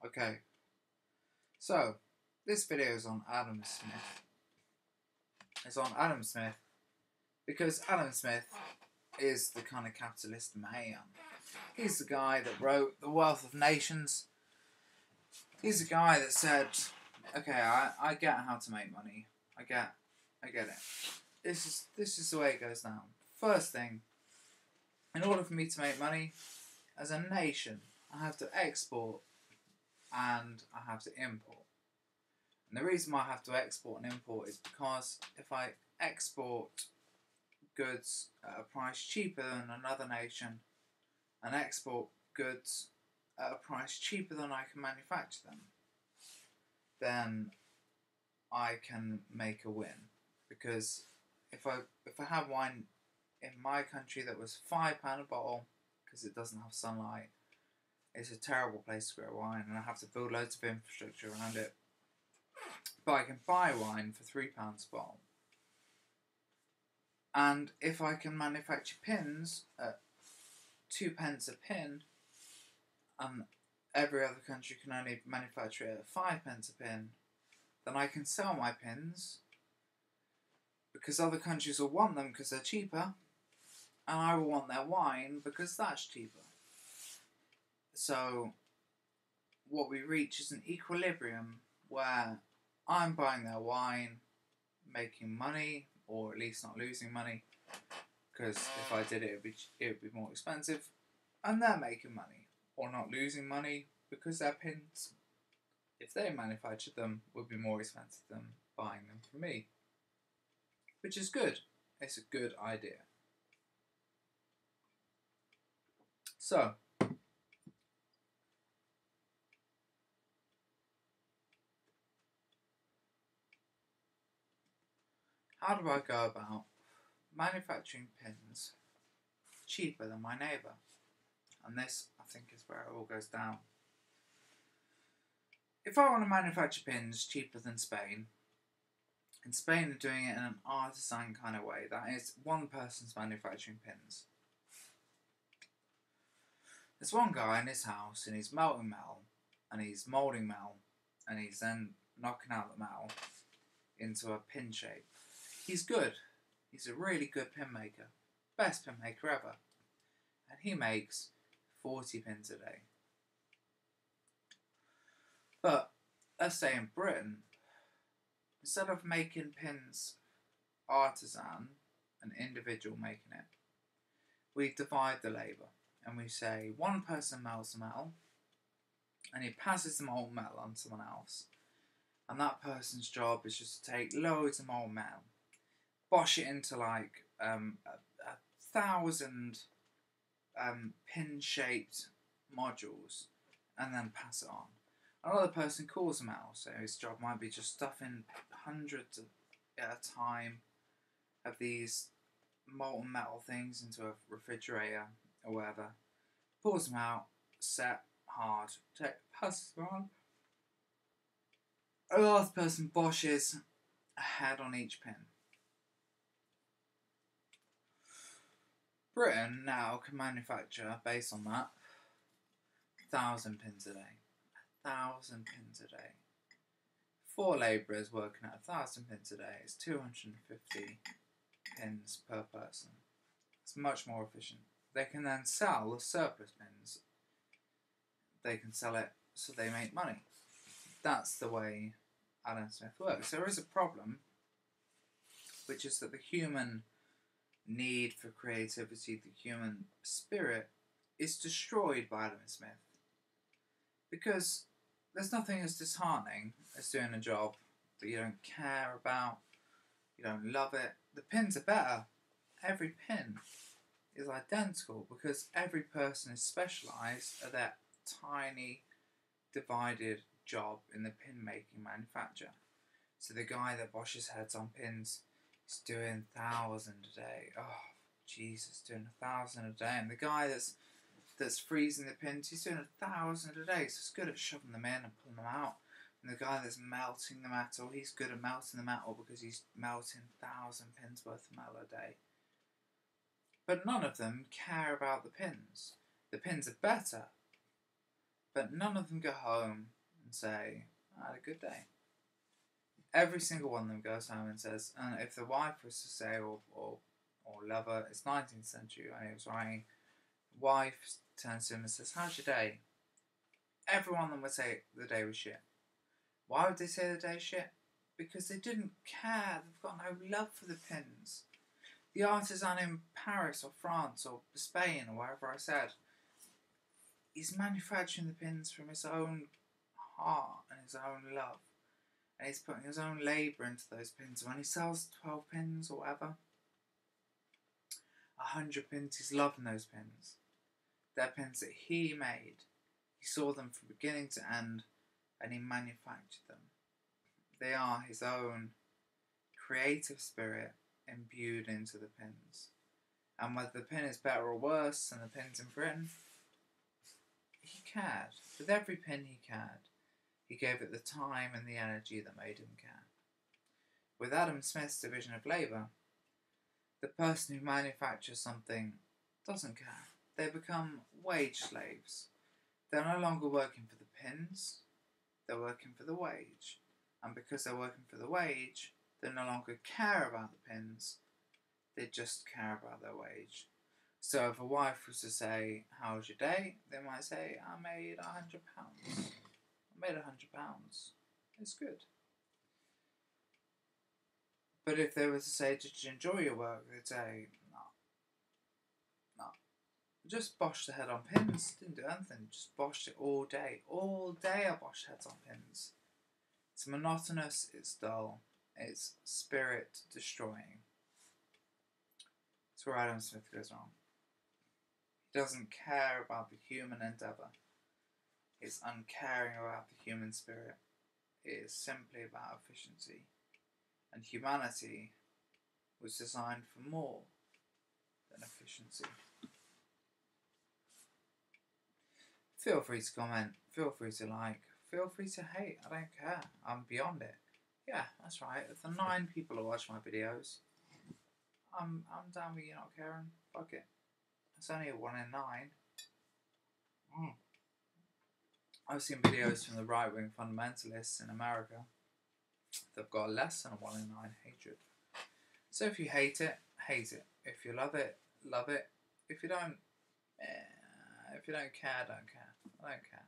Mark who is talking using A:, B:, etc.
A: Okay, so this video is on Adam Smith. It's on Adam Smith because Adam Smith is the kind of capitalist man. He's the guy that wrote The Wealth of Nations. He's the guy that said, okay, I get how to make money. I get it. This is the way it goes down. First thing, in order for me to make money, as a nation, I have to export and I have to import. And the reason why I have to export and import is because if I export goods at a price cheaper than another nation and export goods at a price cheaper than I can manufacture them, then I can make a win. Because if I have wine in my country that was £5 a bottle because it doesn't have sunlight, it's a terrible place to grow wine and I have to build loads of infrastructure around it. But I can buy wine for £3 a bottle. And if I can manufacture pins at 2p a pin, and every other country can only manufacture it at 5p a pin, then I can sell my pins because other countries will want them because they're cheaper, and I will want their wine because that's cheaper. So what we reach is an equilibrium where I'm buying their wine, making money, or at least not losing money, because if I did it, it would be more expensive, and they're making money, or not losing money, because their pins, if they manufactured them, would be more expensive than buying them from me. Which is good. It's a good idea. So, how do I go about manufacturing pins cheaper than my neighbour? And this, I think, is where it all goes down. If I want to manufacture pins cheaper than Spain, and Spain are doing it in an artisan kind of way, that is, one person's manufacturing pins. There's one guy in his house, and he's melting metal, and he's moulding metal, and he's then knocking out the metal into a pin shape. He's good. He's a really good pin maker. Best pin maker ever. And he makes 40 pins a day. But, let's say in Britain, instead of making pins artisan, an individual making it, we divide the labour. And we say one person melts the metal, and he passes the molten metal on to someone else. And that person's job is just to take loads of molten metal, bosh it into like 1,000 pin-shaped modules, and then pass it on. Another person cools the metal, so his job might be just stuffing hundreds at a time of these molten metal things into a refrigerator or whatever, pulls them out, set, hard, passes them on. A last person boshes a head on each pin. Britain now can manufacture, based on that, 1,000 pins a day. 1,000 pins a day. 4 labourers working at 1,000 pins a day is 250 pins per person. It's much more efficient. They can then sell the surplus pins. They can sell it so they make money. That's the way Adam Smith works. There is a problem, which is that the human need for creativity, the human spirit, is destroyed by Adam Smith. Because there's nothing as disheartening as doing a job that you don't care about, you don't love it. The pins are better. Every pin is identical because every person is specialised at their tiny divided job in the pin making manufacture. So the guy that boshes heads on pins is doing 1,000 a day. Oh, Jesus, doing 1,000 a day. And the guy that's freezing the pins, he's doing 1,000 a day. So he's good at shoving them in and pulling them out. And the guy that's melting the metal, he's good at melting the metal because he's melting 1,000 pins worth of metal a day. But none of them care about the pins. The pins are better. But none of them go home and say, I had a good day. Every single one of them goes home and says, and if the wife was to say, or lover, it's 19th century when he was writing, wife turns to him and says, how's your day? Every one of them would say the day was shit. Why would they say the day's shit? Because they didn't care. They've got no love for the pins. The artisan in Paris or France or Spain or wherever I said, he's manufacturing the pins from his own heart and his own love. And he's putting his own labour into those pins. When he sells 12 pins or whatever, 100 pins, he's loving those pins. They're pins that he made. He saw them from beginning to end and he manufactured them. They are his own creative spirit imbued into the pins. And whether the pin is better or worse than the pins in Britain, he cared. With every pin he cared. He gave it the time and the energy that made him care. With Adam Smith's division of labour, the person who manufactures something doesn't care. They become wage slaves. They're no longer working for the pins, they're working for the wage. And because they're working for the wage, they no longer care about the pins, they just care about their wage. So if a wife was to say, how's your day? They might say, I made £100. I made £100. It's good. But if they were to say, did you enjoy your work? They'd say, no. Just boshed the head on pins. Didn't do anything. Just boshed it all day. All day I boshed heads on pins. It's monotonous. It's dull. It's spirit destroying. That's where Adam Smith goes wrong. He doesn't care about the human endeavour. It's uncaring about the human spirit. It is simply about efficiency. And humanity was designed for more than efficiency. Feel free to comment, feel free to like, feel free to hate, I don't care, I'm beyond it. Yeah, that's right, if the 9 people who watch my videos, I'm down with you not caring, fuck it. It's only a 1 in 9. I've seen videos from the right-wing fundamentalists in America that've got less than a 1 in 9 hatred. So if you hate it, hate it. If you love it, love it. If you don't care, don't care. I don't care.